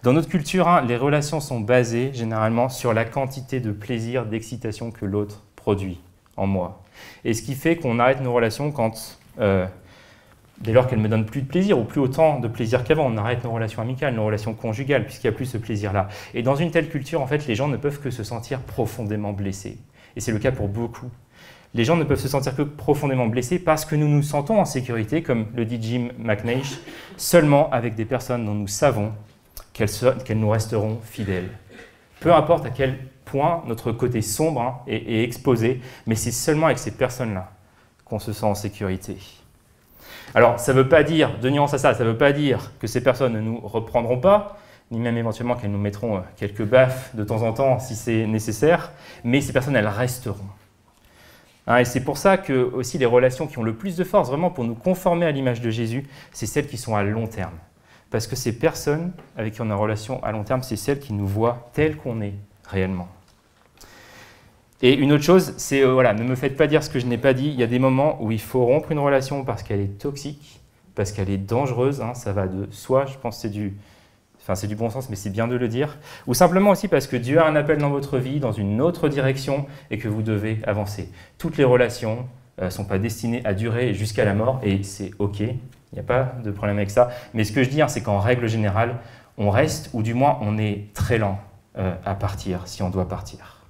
Dans notre culture, hein, les relations sont basées généralement sur la quantité de plaisir, d'excitation que l'autre produit en moi. Et ce qui fait qu'on arrête nos relations quand, dès lors qu'elles ne me donnent plus de plaisir ou plus autant de plaisir qu'avant, on arrête nos relations amicales, nos relations conjugales, puisqu'il n'y a plus ce plaisir-là. Et dans une telle culture, en fait, les gens ne peuvent que se sentir profondément blessés. Et c'est le cas pour beaucoup. Les gens ne peuvent se sentir que profondément blessés parce que nous nous sentons en sécurité, comme le dit Jim McNeish, seulement avec des personnes dont nous savons qu'elles nous resteront fidèles. Peu importe à quel point notre côté sombre hein, est exposé, mais c'est seulement avec ces personnes-là qu'on se sent en sécurité. Alors, ça ne veut pas dire, de nuance à ça, ça ne veut pas dire que ces personnes ne nous reprendront pas, ni même éventuellement qu'elles nous mettront quelques baffes de temps en temps si c'est nécessaire, mais ces personnes, elles resteront. Hein, et c'est pour ça que aussi les relations qui ont le plus de force, vraiment pour nous conformer à l'image de Jésus, c'est celles qui sont à long terme. parce que ces personnes avec qui on a une relation à long terme, c'est celles qui nous voient tels qu'on est réellement. Et une autre chose, c'est, voilà, ne me faites pas dire ce que je n'ai pas dit. Il y a des moments où il faut rompre une relation parce qu'elle est toxique, parce qu'elle est dangereuse. Hein, ça va de soi, je pense que c'est du bon sens, mais c'est bien de le dire. Ou simplement aussi parce que Dieu a un appel dans votre vie, dans une autre direction, et que vous devez avancer. Toutes les relations ne sont pas destinées à durer jusqu'à la mort, et c'est OK, il n'y a pas de problème avec ça. Mais ce que je dis, hein, c'est qu'en règle générale, on reste, ou du moins on est très lent à partir, si on doit partir.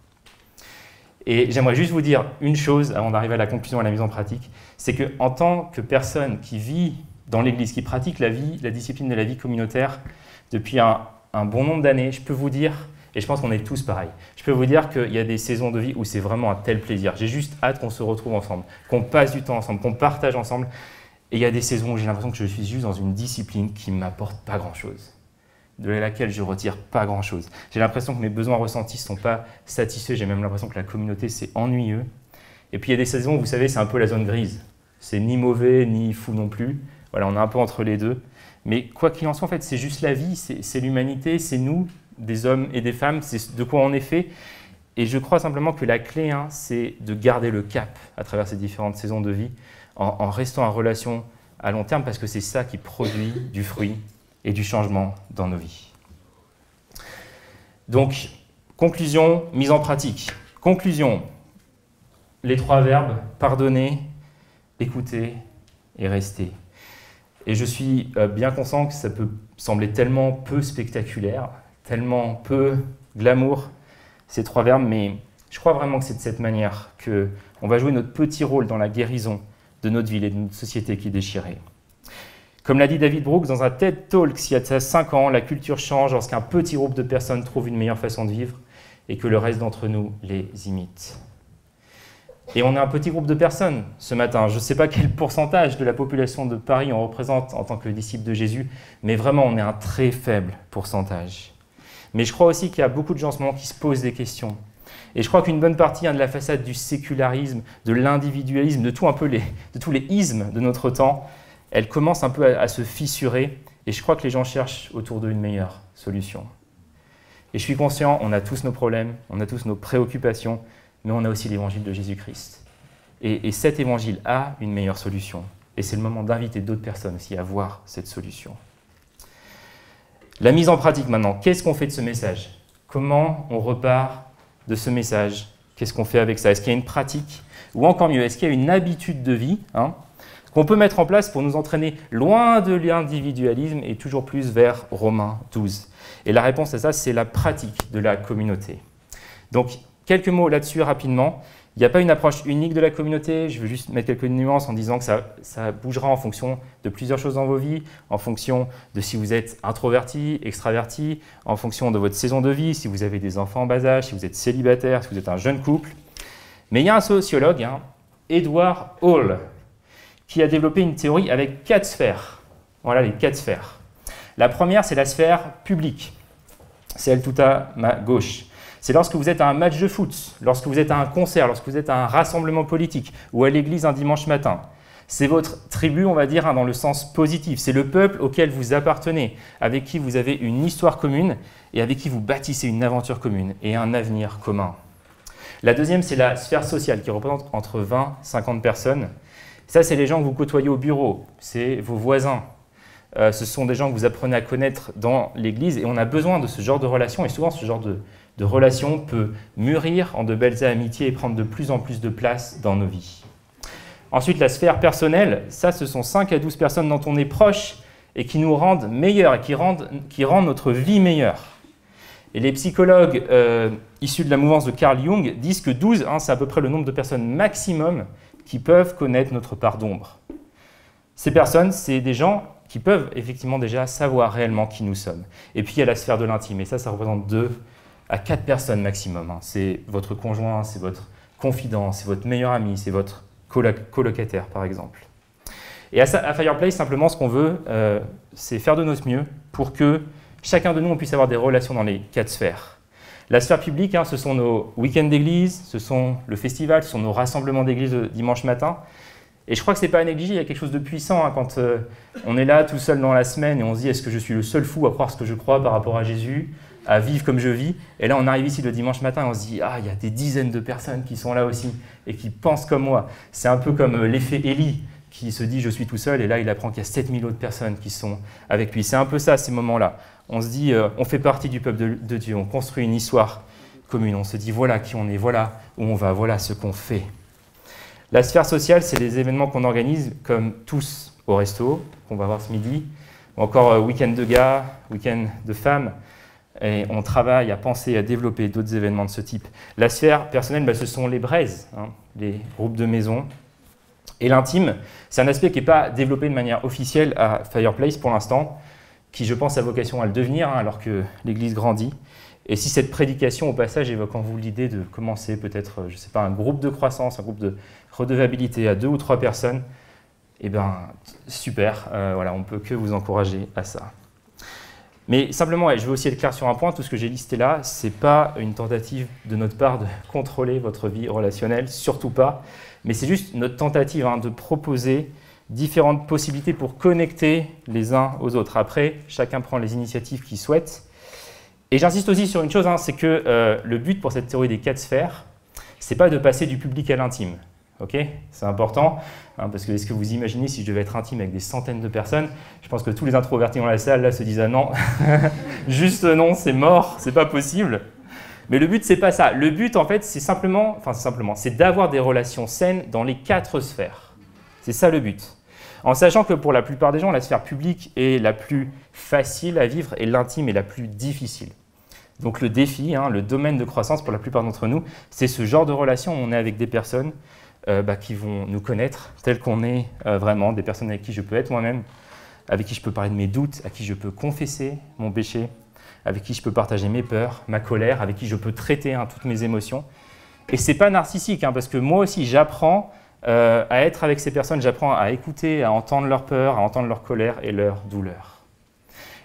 Et j'aimerais juste vous dire une chose avant d'arriver à la conclusion et à la mise en pratique, c'est qu'en tant que personne qui vit dans l'Église, qui pratique la discipline de la vie communautaire depuis un bon nombre d'années, je peux vous dire, et je pense qu'on est tous pareils, je peux vous dire qu'il y a des saisons de vie où c'est vraiment un tel plaisir. J'ai juste hâte qu'on se retrouve ensemble, qu'on passe du temps ensemble, qu'on partage ensemble. Et il y a des saisons où j'ai l'impression que je suis juste dans une discipline qui ne m'apporte pas grand-chose, de laquelle je retire pas grand-chose. J'ai l'impression que mes besoins ressentis ne sont pas satisfaits, j'ai même l'impression que la communauté, c'est ennuyeux. Et puis il y a des saisons où, vous savez, c'est un peu la zone grise. C'est ni mauvais, ni fou non plus. Voilà, on est un peu entre les deux. Mais quoi qu'il en soit, en fait, c'est juste la vie, c'est l'humanité, c'est nous, des hommes et des femmes, c'est de quoi on est fait. Et je crois simplement que la clé, hein, c'est de garder le cap à travers ces différentes saisons de vie, en restant en relation à long terme, parce que c'est ça qui produit du fruit et du changement dans nos vies. Donc, conclusion, mise en pratique. Conclusion, les 3 verbes, pardonner, écouter et rester. Et je suis bien conscient que ça peut sembler tellement peu spectaculaire, tellement peu glamour, ces 3 verbes, mais je crois vraiment que c'est de cette manière qu'on va jouer notre petit rôle dans la guérison de notre ville et de notre société qui est déchirée. Comme l'a dit David Brooks dans un TED Talk il y a 5 ans, la culture change lorsqu'un petit groupe de personnes trouve une meilleure façon de vivre et que le reste d'entre nous les imite. Et on est un petit groupe de personnes ce matin. Je ne sais pas quel pourcentage de la population de Paris on représente en tant que disciples de Jésus, mais vraiment on est un très faible pourcentage. Mais je crois aussi qu'il y a beaucoup de gens en ce moment qui se posent des questions. Et je crois qu'une bonne partie de la façade du sécularisme, de l'individualisme, de tous les ismes de notre temps, elle commence un peu à se fissurer, et je crois que les gens cherchent autour d'eux une meilleure solution. Et je suis conscient, on a tous nos problèmes, on a tous nos préoccupations, mais on a aussi l'évangile de Jésus-Christ. Et cet évangile a une meilleure solution. Et c'est le moment d'inviter d'autres personnes aussi à voir cette solution. La mise en pratique maintenant, qu'est-ce qu'on fait de ce message? Comment on repart de ce message? Qu'est-ce qu'on fait avec ça? Est-ce qu'il y a une pratique? Ou encore mieux, est-ce qu'il y a une habitude de vie qu'on peut mettre en place pour nous entraîner loin de l'individualisme et toujours plus vers Romains 12. Et la réponse à ça, c'est la pratique de la communauté. Donc, quelques mots là-dessus rapidement. Il n'y a pas une approche unique de la communauté. Je veux juste mettre quelques nuances en disant que ça bougera en fonction de plusieurs choses dans vos vies, en fonction de si vous êtes introverti, extraverti, en fonction de votre saison de vie, si vous avez des enfants en bas âge, si vous êtes célibataire, si vous êtes un jeune couple. Mais il y a un sociologue, Edward Hall, qui a développé une théorie avec 4 sphères. Voilà les 4 sphères. La première, c'est la sphère publique. C'est elle tout à ma gauche. C'est lorsque vous êtes à un match de foot, lorsque vous êtes à un concert, lorsque vous êtes à un rassemblement politique ou à l'église un dimanche matin. C'est votre tribu, on va dire, dans le sens positif. C'est le peuple auquel vous appartenez, avec qui vous avez une histoire commune et avec qui vous bâtissez une aventure commune et un avenir commun. La deuxième, c'est la sphère sociale qui représente entre 20 et 50 personnes. Ça, c'est les gens que vous côtoyez au bureau, c'est vos voisins. Ce sont des gens que vous apprenez à connaître dans l'église et on a besoin de ce genre de relations. Et souvent, ce genre de relation peut mûrir en de belles amitiés et prendre de plus en plus de place dans nos vies. Ensuite, la sphère personnelle, ça, ce sont 5 à 12 personnes dont on est proche et qui nous rendent meilleurs et qui rendent notre vie meilleure. Et les psychologues issus de la mouvance de Carl Jung disent que 12, c'est à peu près le nombre de personnes maximum qui peuvent connaître notre part d'ombre. Ces personnes, c'est des gens qui peuvent effectivement déjà savoir réellement qui nous sommes. Et puis il y a la sphère de l'intime, et ça représente 2 à 4 personnes maximum. C'est votre conjoint, c'est votre confident, c'est votre meilleur ami, c'est votre colocataire par exemple. Et à Fireplace, simplement ce qu'on veut, c'est faire de notre mieux pour que chacun de nous on puisse avoir des relations dans les 4 sphères. La sphère publique, ce sont nos week-ends d'église, ce sont le festival, ce sont nos rassemblements d'église le dimanche matin. Et je crois que ce n'est pas à négliger, il y a quelque chose de puissant hein, quand on est là tout seul dans la semaine et on se dit est-ce que je suis le seul fou à croire ce que je crois par rapport à Jésus, à vivre comme je vis. Et là on arrive ici le dimanche matin et on se dit ah il y a des dizaines de personnes qui sont là aussi et qui pensent comme moi. C'est un peu comme l'effet Élie qui se dit je suis tout seul et là il apprend qu'il y a 7000 autres personnes qui sont avec lui. C'est un peu ça ces moments-là. On se dit on fait partie du peuple de Dieu, on construit une histoire commune, on se dit voilà qui on est, voilà où on va, voilà ce qu'on fait. La sphère sociale, c'est des événements qu'on organise comme tous au resto, qu'on va voir ce midi, ou encore week-end de gars, week-end de femmes, et on travaille à penser, à développer d'autres événements de ce type. La sphère personnelle, ce sont les braises, hein, les groupes de maison. Et l'intime, c'est un aspect qui n'est pas développé de manière officielle à Fireplace pour l'instant, qui je pense a vocation à le devenir, hein, alors que l'Église grandit. Et si cette prédication, au passage, évoque en vous l'idée de commencer peut-être, je ne sais pas, un groupe de croissance, un groupe de redevabilité à 2 ou 3 personnes, eh bien, super, voilà, on ne peut que vous encourager à ça. Mais simplement, je veux aussi être clair sur un point, tout ce que j'ai listé là, ce n'est pas une tentative de notre part de contrôler votre vie relationnelle, surtout pas, mais c'est juste notre tentative hein, de proposer différentes possibilités pour connecter les uns aux autres. Après, chacun prend les initiatives qu'il souhaite. Et j'insiste aussi sur une chose, hein, c'est que le but pour cette théorie des 4 sphères, c'est pas de passer du public à l'intime. Okay, c'est important, hein, parce que est-ce que vous imaginez si je devais être intime avec des centaines de personnes, je pense que tous les introvertis dans la salle là, se disent ah non, juste non, c'est mort, c'est pas possible. Mais le but, c'est pas ça. Le but, en fait, c'est c'est d'avoir des relations saines dans les 4 sphères. C'est ça le but. En sachant que pour la plupart des gens, la sphère publique est la plus facile à vivre et l'intime est la plus difficile. Donc le défi, hein, le domaine de croissance pour la plupart d'entre nous, c'est ce genre de relation où on est avec des personnes qui vont nous connaître tel qu'on est vraiment, des personnes avec qui je peux être moi-même, avec qui je peux parler de mes doutes, à qui je peux confesser mon péché, avec qui je peux partager mes peurs, ma colère, avec qui je peux traiter hein, toutes mes émotions. Et ce n'est pas narcissique, hein, parce que moi aussi j'apprends à être avec ces personnes, j'apprends à écouter, à entendre leurs peurs, à entendre leur colère et leur douleur.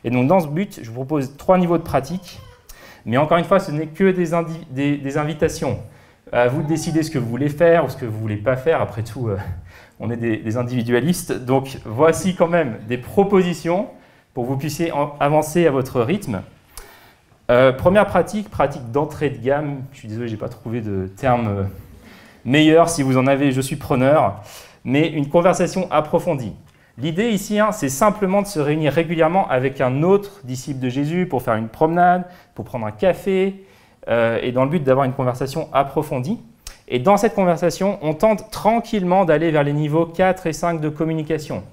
Et donc dans ce but, je vous propose 3 niveaux de pratique, mais encore une fois, ce n'est que des invitations. À vous de décider ce que vous voulez faire ou ce que vous ne voulez pas faire. Après tout, on est des individualistes. Donc voici quand même des propositions pour que vous puissiez avancer à votre rythme. Première pratique d'entrée de gamme. Je suis désolé, je n'ai pas trouvé de terme meilleur. Si vous en avez, je suis preneur. Mais une conversation approfondie. L'idée ici, hein, c'est simplement de se réunir régulièrement avec un autre disciple de Jésus pour faire une promenade, pour prendre un café, et dans le but d'avoir une conversation approfondie. Et dans cette conversation, on tente tranquillement d'aller vers les niveaux 4 et 5 de communication.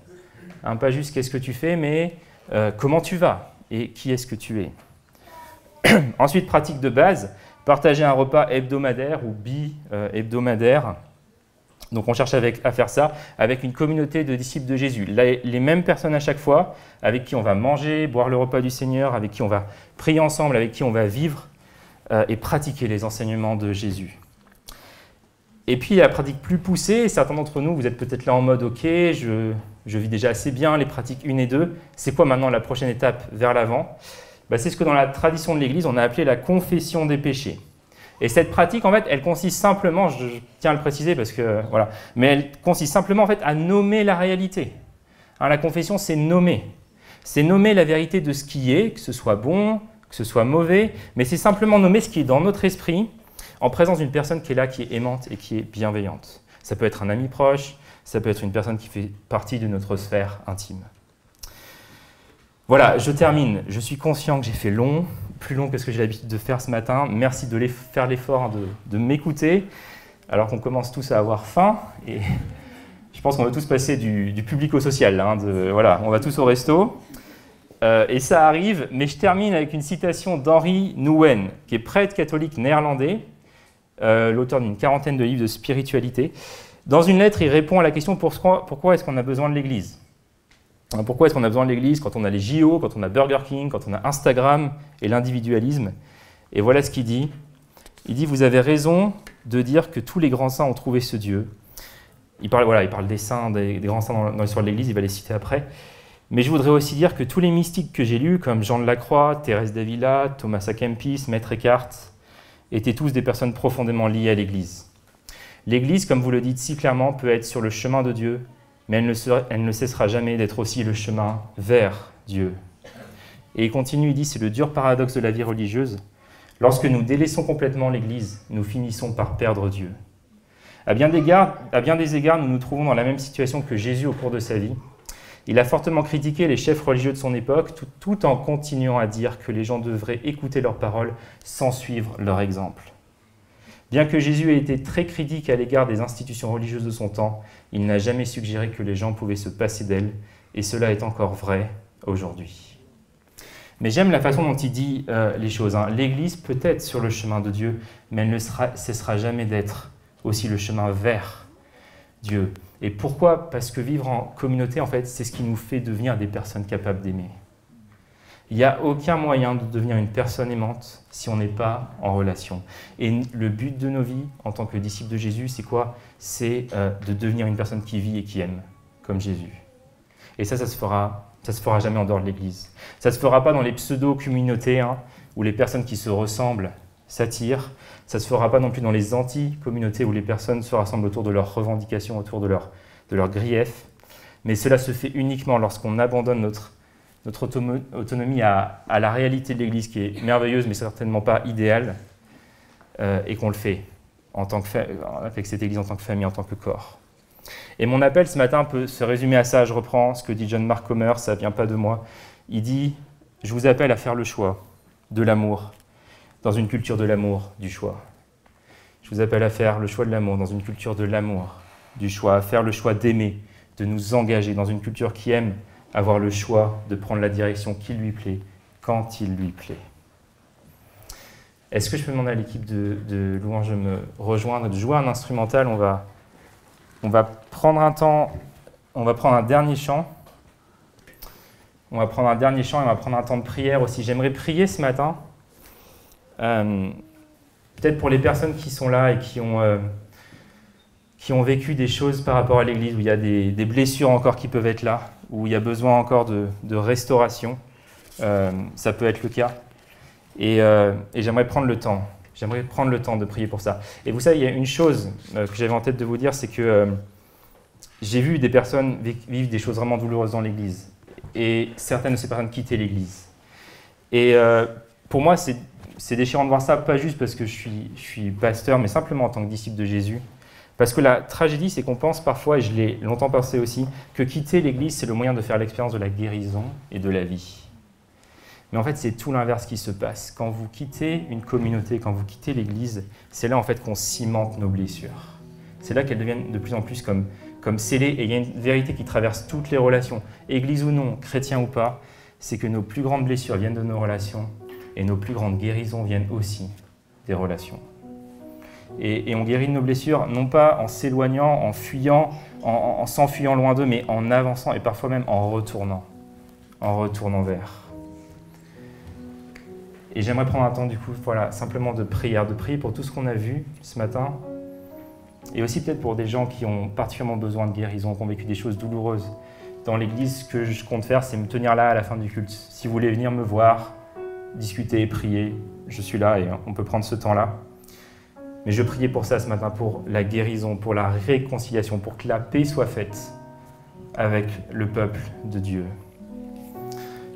Hein, pas juste qu'est-ce que tu fais, mais comment tu vas et qui est-ce que tu es. Ensuite, pratique de base, partager un repas hebdomadaire ou bi-hebdomadaire. Donc on cherche à faire ça avec une communauté de disciples de Jésus. Les mêmes personnes à chaque fois, avec qui on va manger, boire le repas du Seigneur, avec qui on va prier ensemble, avec qui on va vivre et pratiquer les enseignements de Jésus. Et puis la pratique plus poussée, certains d'entre nous, vous êtes peut-être là en mode « Ok, je vis déjà assez bien les pratiques 1 et 2, c'est quoi maintenant la prochaine étape vers l'avant » C'est ce que dans la tradition de l'Église, on a appelé la confession des péchés. Et cette pratique, en fait, elle consiste simplement, je tiens à le préciser parce que, voilà, mais elle consiste simplement en fait, à nommer la réalité. Hein, la confession, c'est nommer. C'est nommer la vérité de ce qui est, que ce soit bon, que ce soit mauvais, mais c'est simplement nommer ce qui est dans notre esprit en présence d'une personne qui est là, qui est aimante et qui est bienveillante. Ça peut être un ami proche, ça peut être une personne qui fait partie de notre sphère intime. Voilà, je termine. Je suis conscient que j'ai fait long, plus long que ce que j'ai l'habitude de faire ce matin. Merci de faire l'effort de m'écouter, alors qu'on commence tous à avoir faim. Et je pense qu'on va tous passer du public au social. Hein, voilà, on va tous au resto. Et ça arrive, mais je termine avec une citation d'Henri Nouwen, qui est prêtre catholique néerlandais, l'auteur d'une 40aine de livres de spiritualité. Dans une lettre, il répond à la question pourquoi est-ce qu'on a besoin de l'Église ? Pourquoi est-ce qu'on a besoin de l'Église quand on a les JO, quand on a Burger King, quand on a Instagram et l'individualisme? Et voilà ce qu'il dit. Il dit « Vous avez raison de dire que tous les grands saints ont trouvé ce Dieu. » Il parle des saints, des grands saints dans l'histoire de l'Église, il va les citer après. Mais je voudrais aussi dire que tous les mystiques que j'ai lus, comme Jean de la Croix, Thérèse d'Avila, Thomas à Kempis, Maître Eckhart, étaient tous des personnes profondément liées à l'Église. L'Église, comme vous le dites si clairement, peut être sur le chemin de Dieu, mais elle ne cessera jamais d'être aussi le chemin vers Dieu. Et il continue, il dit, c'est le dur paradoxe de la vie religieuse. Lorsque nous délaissons complètement l'Église, nous finissons par perdre Dieu. À bien des égards, nous nous trouvons dans la même situation que Jésus au cours de sa vie. Il a fortement critiqué les chefs religieux de son époque, tout en continuant à dire que les gens devraient écouter leurs paroles sans suivre leur exemple. Bien que Jésus ait été très critique à l'égard des institutions religieuses de son temps, il n'a jamais suggéré que les gens pouvaient se passer d'elles, et cela est encore vrai aujourd'hui. Mais j'aime la façon dont il dit les choses. L'Église peut être sur le chemin de Dieu, mais elle ne cessera jamais d'être aussi le chemin vers Dieu. Et pourquoi? Parce que vivre en communauté, en fait, c'est ce qui nous fait devenir des personnes capables d'aimer. Il n'y a aucun moyen de devenir une personne aimante si on n'est pas en relation. Et le but de nos vies, en tant que disciples de Jésus, c'est quoi? C'est de devenir une personne qui vit et qui aime, comme Jésus. Et ça se fera jamais en dehors de l'Église. Ça ne se fera pas dans les pseudo-communautés, où les personnes qui se ressemblent s'attirent. Ça ne se fera pas non plus dans les anti-communautés, où les personnes se rassemblent autour de leurs revendications, autour de leurs griefs. Mais cela se fait uniquement lorsqu'on abandonne notre autonomie à la réalité de l'Église, qui est merveilleuse, mais certainement pas idéale, et qu'on le fait avec cette Église en tant que famille, en tant que corps. Et mon appel ce matin peut se résumer à ça. Je reprends ce que dit John Mark Comer, ça ne vient pas de moi. Il dit « Je vous appelle à faire le choix de l'amour dans une culture de l'amour, du choix. Je vous appelle à faire le choix de l'amour dans une culture de l'amour, du choix, à faire le choix d'aimer, de nous engager dans une culture qui aime avoir le choix de prendre la direction qui lui plaît, quand il lui plaît. » Est-ce que je peux demander à l'équipe de louange de me rejoindre, de jouer un instrumental? On va prendre un temps, on va prendre un dernier chant. On va prendre un dernier chant et on va prendre un temps de prière aussi. J'aimerais prier ce matin, peut-être pour les personnes qui sont là et qui ont vécu des choses par rapport à l'Église, où il y a des blessures encore qui peuvent être là, où il y a besoin encore de restauration. Ça peut être le cas. Et j'aimerais prendre le temps. J'aimerais prendre le temps de prier pour ça. Et vous savez, il y a une chose que j'avais en tête de vous dire, c'est que j'ai vu des personnes vivre des choses vraiment douloureuses dans l'Église. Et certaines de ces personnes quitter l'Église. Et pour moi, c'est déchirant de voir ça, pas juste parce que je suis pasteur, mais simplement en tant que disciple de Jésus. Parce que la tragédie, c'est qu'on pense parfois, et je l'ai longtemps pensé aussi, que quitter l'Église, c'est le moyen de faire l'expérience de la guérison et de la vie. Mais en fait, c'est tout l'inverse qui se passe. Quand vous quittez une communauté, quand vous quittez l'Église, c'est là en fait qu'on cimente nos blessures. C'est là qu'elles deviennent de plus en plus comme scellées. Et il y a une vérité qui traverse toutes les relations, Église ou non, chrétien ou pas, c'est que nos plus grandes blessures viennent de nos relations et nos plus grandes guérisons viennent aussi des relations. Et on guérit de nos blessures, non pas en s'éloignant, en fuyant, en s'enfuyant loin d'eux, mais en avançant et parfois même en retournant vers. Et j'aimerais prendre un temps, du coup, voilà, simplement de prière, de prier pour tout ce qu'on a vu ce matin, et aussi peut-être pour des gens qui ont particulièrement besoin de guérison, qui ont vécu des choses douloureuses. Dans l'Église, ce que je compte faire, c'est me tenir là à la fin du culte. Si vous voulez venir me voir, discuter, prier, je suis là et on peut prendre ce temps-là. Mais je priais pour ça ce matin, pour la guérison, pour la réconciliation, pour que la paix soit faite avec le peuple de Dieu.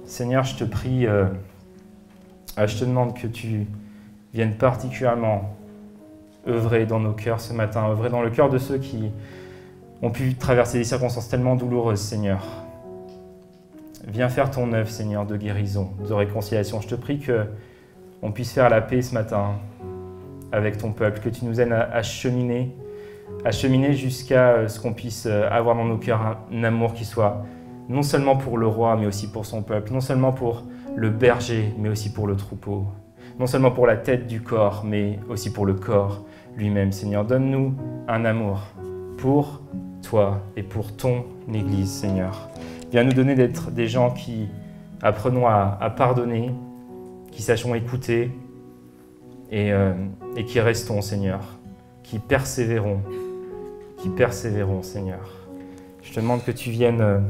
Seigneur, je te prie, je te demande que tu viennes particulièrement œuvrer dans nos cœurs ce matin, œuvrer dans le cœur de ceux qui ont pu traverser des circonstances tellement douloureuses, Seigneur. Viens faire ton œuvre, Seigneur, de guérison, de réconciliation. Je te prie qu'on puisse faire la paix ce matin avec ton peuple, que tu nous aides à cheminer jusqu'à ce qu'on puisse avoir dans nos cœurs un amour qui soit non seulement pour le roi, mais aussi pour son peuple, non seulement pour le berger, mais aussi pour le troupeau, non seulement pour la tête du corps, mais aussi pour le corps lui-même. Seigneur, donne-nous un amour pour toi et pour ton Église, Seigneur. Viens nous donner d'être des gens qui apprenons à pardonner, qui sachons écouter et qui restons, Seigneur, qui persévérons, Seigneur. Je te demande que tu viennes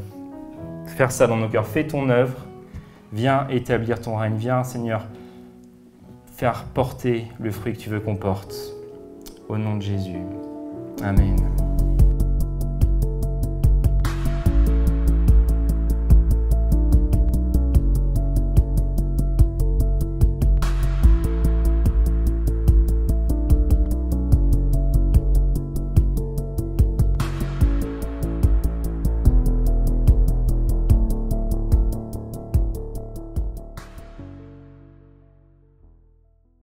faire ça dans nos cœurs. Fais ton œuvre, viens établir ton règne, viens, Seigneur, faire porter le fruit que tu veux qu'on porte. Au nom de Jésus. Amen.